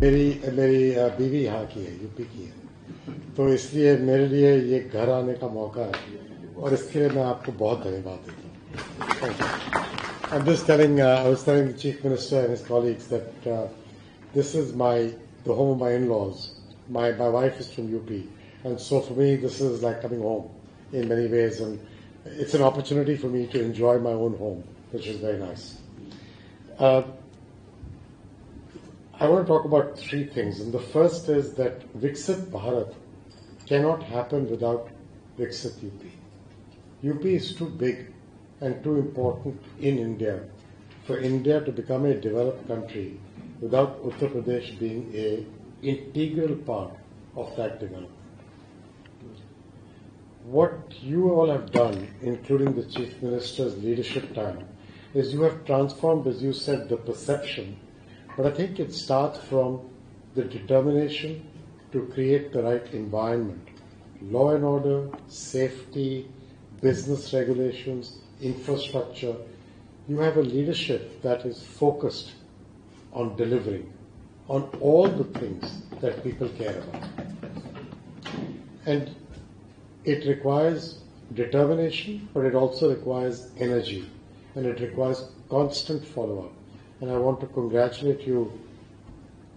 मेरी मेरी बीवी यहाँ की है, यूपी की है, तो इसलिए मेरे लिए ये घर आने का मौका है और इसके लिए मैं आपको बहुत धन्यवाद देता हूँ. I'm just telling, I was telling the Chief Minister and his colleagues that this is the home of my in-laws. My wife is from UP, and so for me this is like coming home in many ways, and it's an opportunity for me to enjoy my own home, which is very nice. I want to talk about three things, and the first is that Viksit Bharat cannot happen without Viksit UP. UP is too big and too important in India for India to become a developed country without Uttar Pradesh being an integral part of that development. What you all have done, including the Chief Minister's leadership time, is you have transformed, as you said, the perception, but I think it starts from the determination to create the right environment. Law and order, safety, business regulations, infrastructure. You have a leadership that is focused on delivering on all the things that people care about. And it requires determination, but it also requires energy, and it requires constant follow-up. And I want to congratulate you,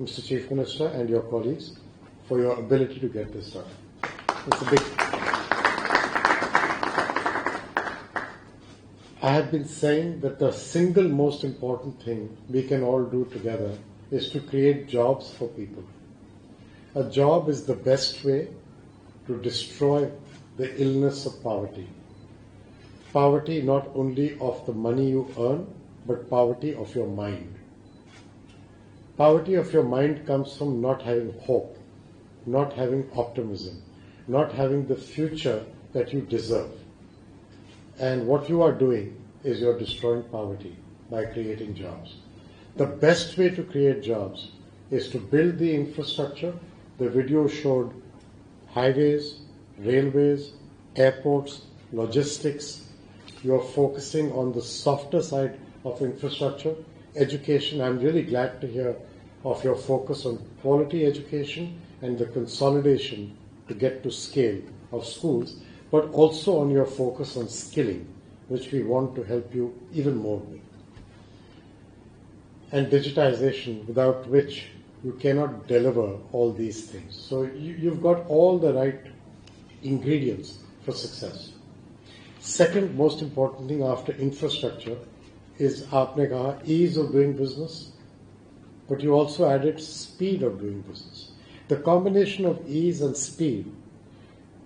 Mr. Chief Minister, and your colleagues for your ability to get this done. It's a big... I have been saying that the single most important thing we can all do together is to create jobs for people. A job is the best way to destroy the illness of poverty. Poverty not only of the money you earn, but poverty of your mind. Poverty of your mind comes from not having hope, not having optimism, not having the future that you deserve. And what you are doing is you're destroying poverty by creating jobs. The best way to create jobs is to build the infrastructure. The video showed highways, railways, airports, logistics. You're focusing on the softer side of infrastructure. Education, I'm really glad to hear of your focus on quality education and the consolidation to get to scale of schools, but also on your focus on skilling, which we want to help you even more with. And digitization, without which you cannot deliver all these things. So you've got all the right ingredients for success. Second most important thing after infrastructure is aapne kaha ease of doing business, but you also added speed of doing business. The combination of ease and speed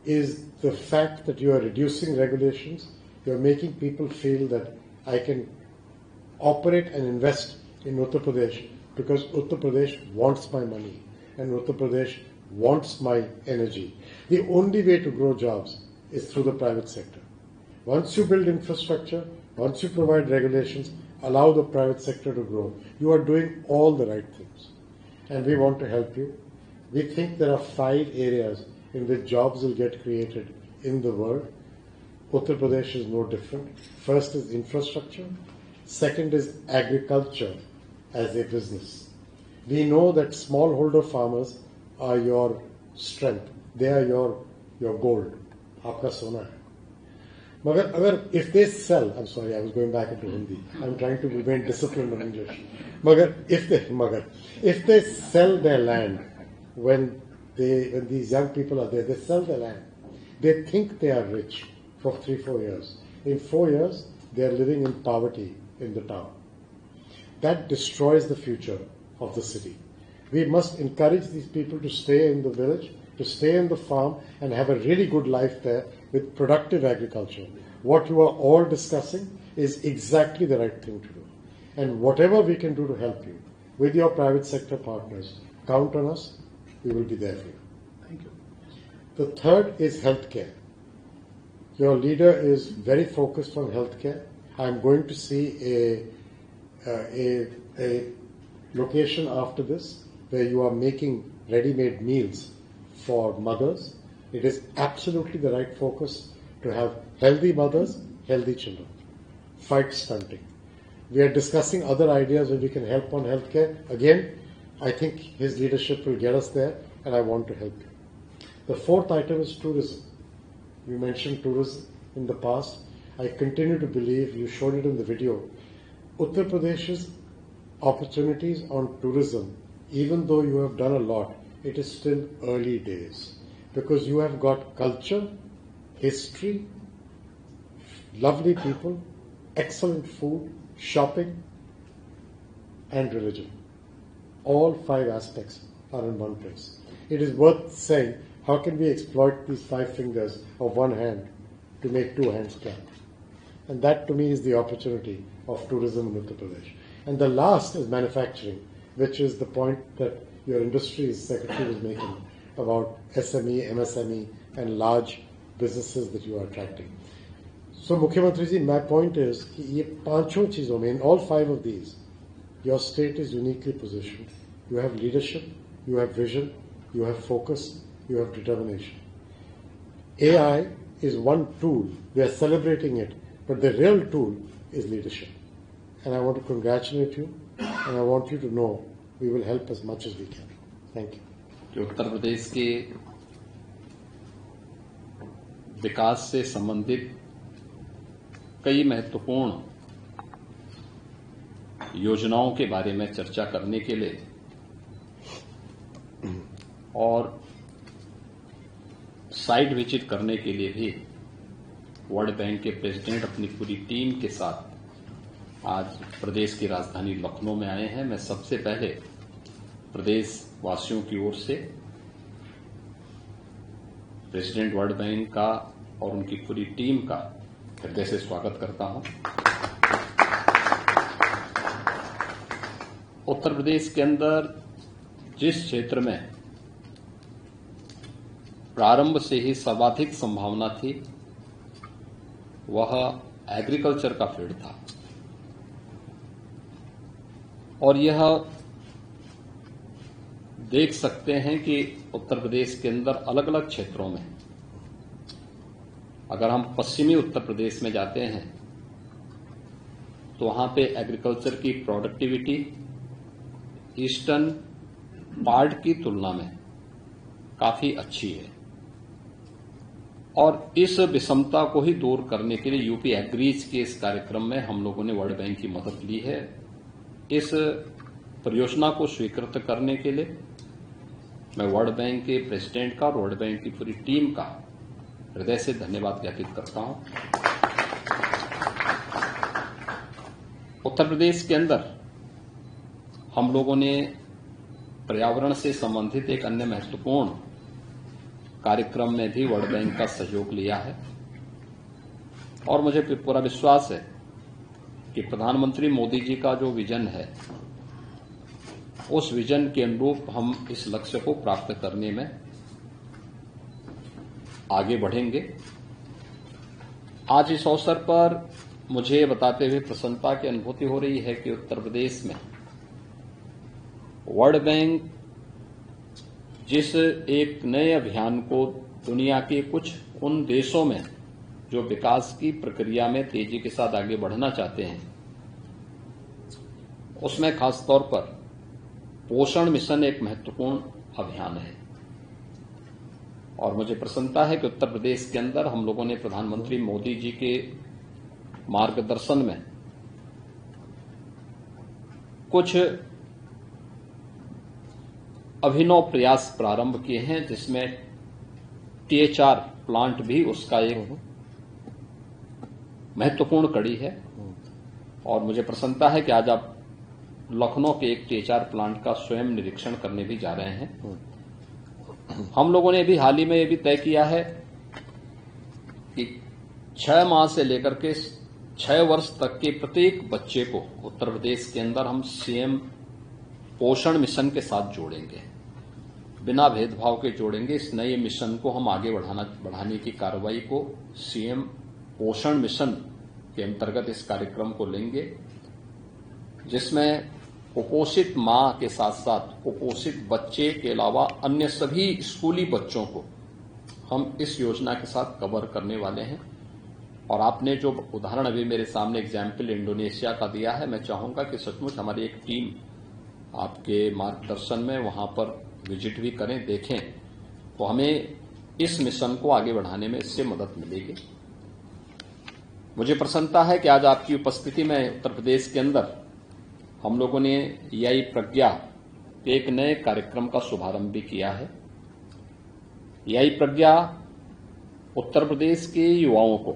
is the fact that you are reducing regulations, you are making people feel that I can operate and invest in Uttar Pradesh because Uttar Pradesh wants my money and Uttar Pradesh wants my energy. The only way to grow jobs is through the private sector. Once you build infrastructure, once you provide regulations, allow the private sector to grow, you are doing all the right things. And we want to help you. We think there are 5 areas in which jobs will get created in the world. Uttar Pradesh is no different. First is infrastructure. Second is agriculture as a business. We know that smallholder farmers are your strength. They are your gold. Aapka sona hai. Magar, if they sell, I'm sorry, I was going back into Hindi. I'm trying to remain disciplined on English. If they sell their land when these young people are there, they sell their land. They think they are rich for 3-4 years. In 4 years, they are living in poverty in the town. That destroys the future of the city. We must encourage these people to stay in the village, to stay in the farm and have a really good life there with productive agriculture. What you are all discussing is exactly the right thing to do. And whatever we can do to help you with your private sector partners, count on us. We will be there for you. Thank you. The third is healthcare. Your leader is very focused on healthcare. I'm going to see a location after this where you are making ready-made meals for mothers. It is absolutely the right focus to have healthy mothers, healthy children. Fight stunting. We are discussing other ideas where we can help on healthcare. Again, I think his leadership will get us there, and I want to help you. The fourth item is tourism. You mentioned tourism in the past. I continue to believe, you showed it in the video, Uttar Pradesh's opportunities on tourism, even though you have done a lot, it is still early days. Because you have got culture, history, lovely people, excellent food, shopping, and religion. All 5 aspects are in one place. It is worth saying, how can we exploit these 5 fingers of one hand to make 2 hands clap? And that to me is the opportunity of tourism in Uttar Pradesh. And the last is manufacturing, which is the point that your industries secretary was making about SME, MSME, and large businesses that you are attracting. So, Mukhyamantri ji, my point is, कि ये 5 चीजों में, in all 5 of these, your state is uniquely positioned. You have leadership, you have vision, you have focus, you have determination. AI is one tool. We are celebrating it, but the real tool is leadership. And I want to congratulate you, and I want you to know we will help as much as we can. Thank you. जो उत्तर प्रदेश के विकास से संबंधित कई महत्वपूर्ण योजनाओं के बारे में चर्चा करने के लिए और साइट विजिट करने के लिए भी वर्ल्ड बैंक के प्रेसिडेंट अपनी पूरी टीम के साथ आज प्रदेश की राजधानी लखनऊ में आए हैं। मैं सबसे पहले प्रदेश वासियों की ओर से प्रेसिडेंट वर्ल्ड बैंक का और उनकी पूरी टीम का हृदय से स्वागत करता हूं। उत्तर प्रदेश के अंदर जिस क्षेत्र में प्रारंभ से ही सर्वाधिक संभावना थी वह एग्रीकल्चर का फील्ड था, और यह देख सकते हैं कि उत्तर प्रदेश के अंदर अलग अलग क्षेत्रों में, अगर हम पश्चिमी उत्तर प्रदेश में जाते हैं तो वहां पे एग्रीकल्चर की प्रोडक्टिविटी ईस्टर्न पार्ट की तुलना में काफी अच्छी है। और इस विषमता को ही दूर करने के लिए यूपी एग्रीज के इस कार्यक्रम में हम लोगों ने वर्ल्ड बैंक की मदद ली है। इस परियोजना को स्वीकृत करने के लिए मैं वर्ल्ड बैंक के प्रेसिडेंट का और वर्ल्ड बैंक की पूरी टीम का हृदय से धन्यवाद ज्ञापित करता हूं। उत्तर प्रदेश के अंदर हम लोगों ने पर्यावरण से संबंधित एक अन्य महत्वपूर्ण कार्यक्रम में भी वर्ल्ड बैंक का सहयोग लिया है, और मुझे पूरा विश्वास है कि प्रधानमंत्री मोदी जी का जो विजन है उस विजन के अनुरूप हम इस लक्ष्य को प्राप्त करने में आगे बढ़ेंगे। आज इस अवसर पर मुझे बताते हुए प्रसन्नता की अनुभूति हो रही है कि उत्तर प्रदेश में वर्ल्ड बैंक जिस एक नए अभियान को दुनिया के कुछ उन देशों में जो विकास की प्रक्रिया में तेजी के साथ आगे बढ़ना चाहते हैं, उसमें खासतौर पर पोषण मिशन एक महत्वपूर्ण अभियान है। और मुझे प्रसन्नता है कि उत्तर प्रदेश के अंदर हम लोगों ने प्रधानमंत्री मोदी जी के मार्गदर्शन में कुछ अभिनव प्रयास प्रारंभ किए हैं, जिसमें THR प्लांट भी उसका एक महत्वपूर्ण कड़ी है। और मुझे प्रसन्नता है कि आज आप लखनऊ के एक THR प्लांट का स्वयं निरीक्षण करने भी जा रहे हैं। हम लोगों ने भी हाल ही में ये भी तय किया है कि 6 माह से लेकर के 6 वर्ष तक के प्रत्येक बच्चे को उत्तर प्रदेश के अंदर हम CM पोषण मिशन के साथ जोड़ेंगे, बिना भेदभाव के जोड़ेंगे। इस नए मिशन को हम आगे बढ़ाने की कार्रवाई को CM पोषण मिशन के अंतर्गत इस कार्यक्रम को लेंगे, जिसमें कुपोषित मां के साथ साथ कुपोषित बच्चे के अलावा अन्य सभी स्कूली बच्चों को हम इस योजना के साथ कवर करने वाले हैं। और आपने जो उदाहरण अभी मेरे सामने एग्जाम्पल इंडोनेशिया का दिया है, मैं चाहूंगा कि सचमुच हमारी एक टीम आपके मार्गदर्शन में वहां पर विजिट भी करें, देखें, तो हमें इस मिशन को आगे बढ़ाने में इससे मदद मिलेगी। मुझे प्रसन्नता है कि आज आपकी उपस्थिति में उत्तर प्रदेश के अंदर हम लोगों ने EI प्रज्ञा के एक नए कार्यक्रम का शुभारंभ भी किया है। EI प्रज्ञा उत्तर प्रदेश के युवाओं को,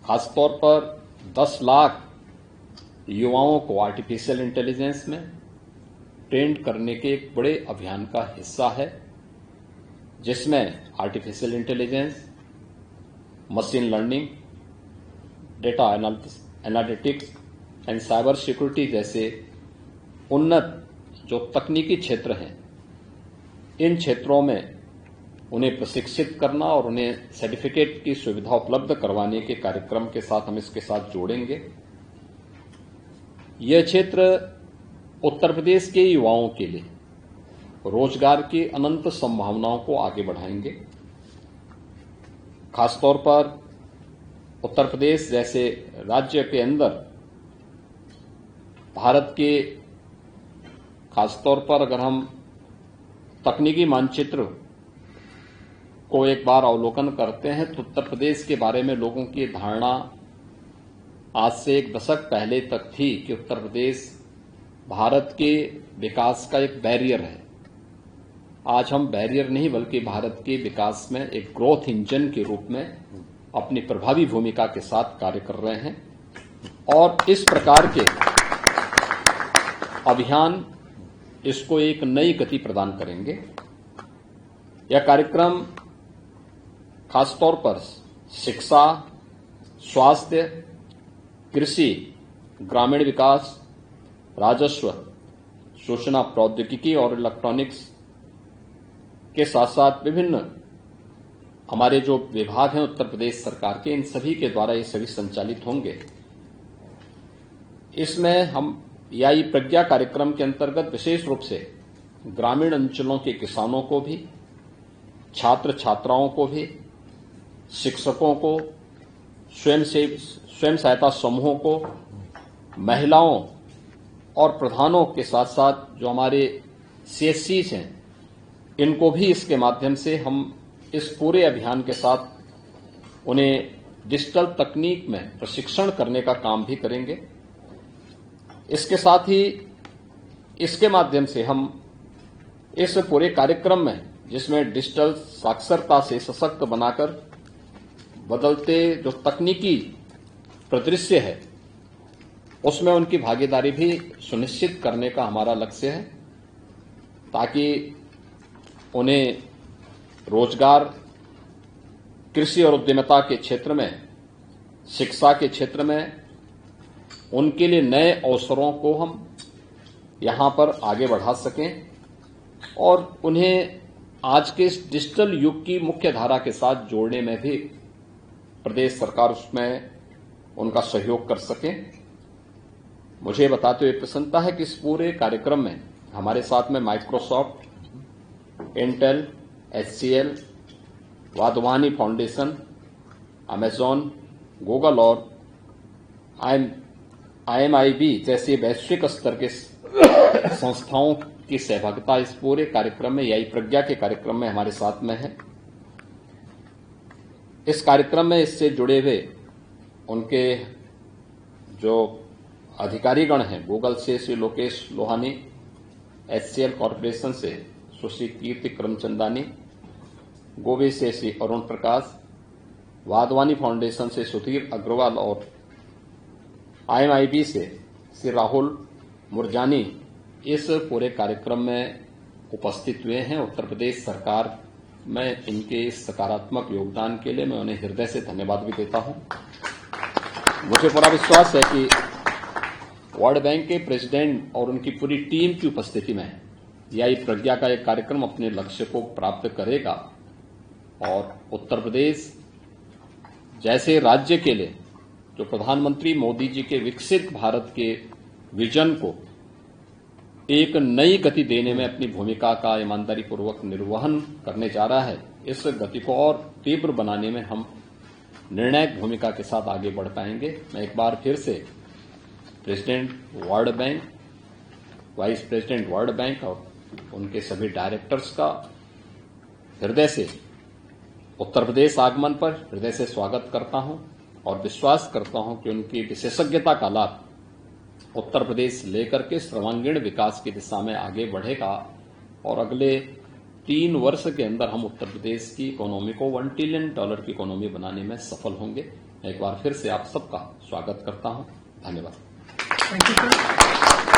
खासतौर पर 10 लाख युवाओं को आर्टिफिशियल इंटेलिजेंस में ट्रेंड करने के एक बड़े अभियान का हिस्सा है, जिसमें artificial intelligence, machine learning, data analytics and cyber security जैसे उन्नत जो तकनीकी क्षेत्र हैं, इन क्षेत्रों में उन्हें प्रशिक्षित करना और उन्हें सर्टिफिकेट की सुविधा उपलब्ध करवाने के कार्यक्रम के साथ हम इसके साथ जोड़ेंगे। यह क्षेत्र उत्तर प्रदेश के युवाओं के लिए रोजगार की अनंत संभावनाओं को आगे बढ़ाएंगे। खासतौर पर उत्तर प्रदेश जैसे राज्य के अंदर भारत के, खासतौर पर अगर हम तकनीकी मानचित्र को एक बार अवलोकन करते हैं तो उत्तर प्रदेश के बारे में लोगों की धारणा आज से एक दशक पहले तक थी कि उत्तर प्रदेश भारत के विकास का एक बैरियर है। आज हम बैरियर नहीं बल्कि भारत के विकास में एक ग्रोथ इंजन के रूप में अपनी प्रभावी भूमिका के साथ कार्य कर रहे हैं और इस प्रकार के अभियान इसको एक नई गति प्रदान करेंगे। यह कार्यक्रम खासतौर पर शिक्षा, स्वास्थ्य, कृषि, ग्रामीण विकास, राजस्व, सूचना प्रौद्योगिकी और इलेक्ट्रॉनिक्स के साथ साथ विभिन्न हमारे जो विभाग हैं उत्तर प्रदेश सरकार के, इन सभी के द्वारा ये सभी संचालित होंगे। इसमें हम EI प्रज्ञा कार्यक्रम के अंतर्गत विशेष रूप से ग्रामीण अंचलों के किसानों को भी, छात्र छात्राओं को भी, शिक्षकों को, स्वयं सहायता समूहों को, महिलाओं और प्रधानों के साथ साथ जो हमारे CSCs हैं, इनको भी इसके माध्यम से हम इस पूरे अभियान के साथ उन्हें डिजिटल तकनीक में प्रशिक्षण करने का काम भी करेंगे। इसके साथ ही इसके माध्यम से हम इस पूरे कार्यक्रम में, जिसमें डिजिटल साक्षरता से सशक्त बनाकर बदलते जो तकनीकी परिदृश्य है उसमें उनकी भागीदारी भी सुनिश्चित करने का हमारा लक्ष्य है, ताकि उन्हें रोजगार, कृषि और उद्यमिता के क्षेत्र में, शिक्षा के क्षेत्र में उनके लिए नए अवसरों को हम यहां पर आगे बढ़ा सकें और उन्हें आज के इस डिजिटल युग की मुख्य धारा के साथ जोड़ने में भी प्रदेश सरकार उसमें उनका सहयोग कर सके। मुझे बताते हुए प्रसन्नता है कि इस पूरे कार्यक्रम में हमारे साथ में Microsoft, Intel, HCL, Wadhwani foundation, Amazon, Google और IMIB जैसे वैश्विक स्तर के संस्थाओं की सहभागिता इस पूरे कार्यक्रम में, EI प्रज्ञा के कार्यक्रम में हमारे साथ में है। इस कार्यक्रम में इससे जुड़े हुए उनके जो अधिकारीगण हैं, गूगल से श्री लोकेश लोहानी, HCL कॉरपोरेशन से सुश्री कीर्ति करमचंदानी, गोवे से श्री अरुण प्रकाश, वाधवानी फाउंडेशन से सुधीर अग्रवाल और IMIB से श्री राहुल मुरजानी इस पूरे कार्यक्रम में उपस्थित हुए हैं। उत्तर प्रदेश सरकार में इनके इस सकारात्मक योगदान के लिए मैं उन्हें हृदय से धन्यवाद भी देता हूं। मुझे पूरा विश्वास है कि वर्ल्ड बैंक के प्रेसिडेंट और उनकी पूरी टीम की उपस्थिति में EI प्रज्ञा का एक कार्यक्रम अपने लक्ष्य को प्राप्त करेगा और उत्तर प्रदेश जैसे राज्य के लिए जो प्रधानमंत्री मोदी जी के विकसित भारत के विजन को एक नई गति देने में अपनी भूमिका का ईमानदारी पूर्वक निर्वहन करने जा रहा है, इस गति को और तीव्र बनाने में हम निर्णायक भूमिका के साथ आगे बढ़ पाएंगे। मैं एक बार फिर से president world bank vice president world bank और उनके सभी डायरेक्टर्स का हृदय से उत्तर प्रदेश आगमन पर हृदय से स्वागत करता हूं और विश्वास करता हूं कि उनकी विशेषज्ञता का लाभ उत्तर प्रदेश लेकर के सर्वांगीण विकास की दिशा में आगे बढ़ेगा और अगले 3 वर्ष के अंदर हम उत्तर प्रदेश की इकोनॉमी को $1 ट्रिलियन की इकोनॉमी बनाने में सफल होंगे। एक बार फिर से आप सबका स्वागत करता हूं। धन्यवाद। Thank you sir.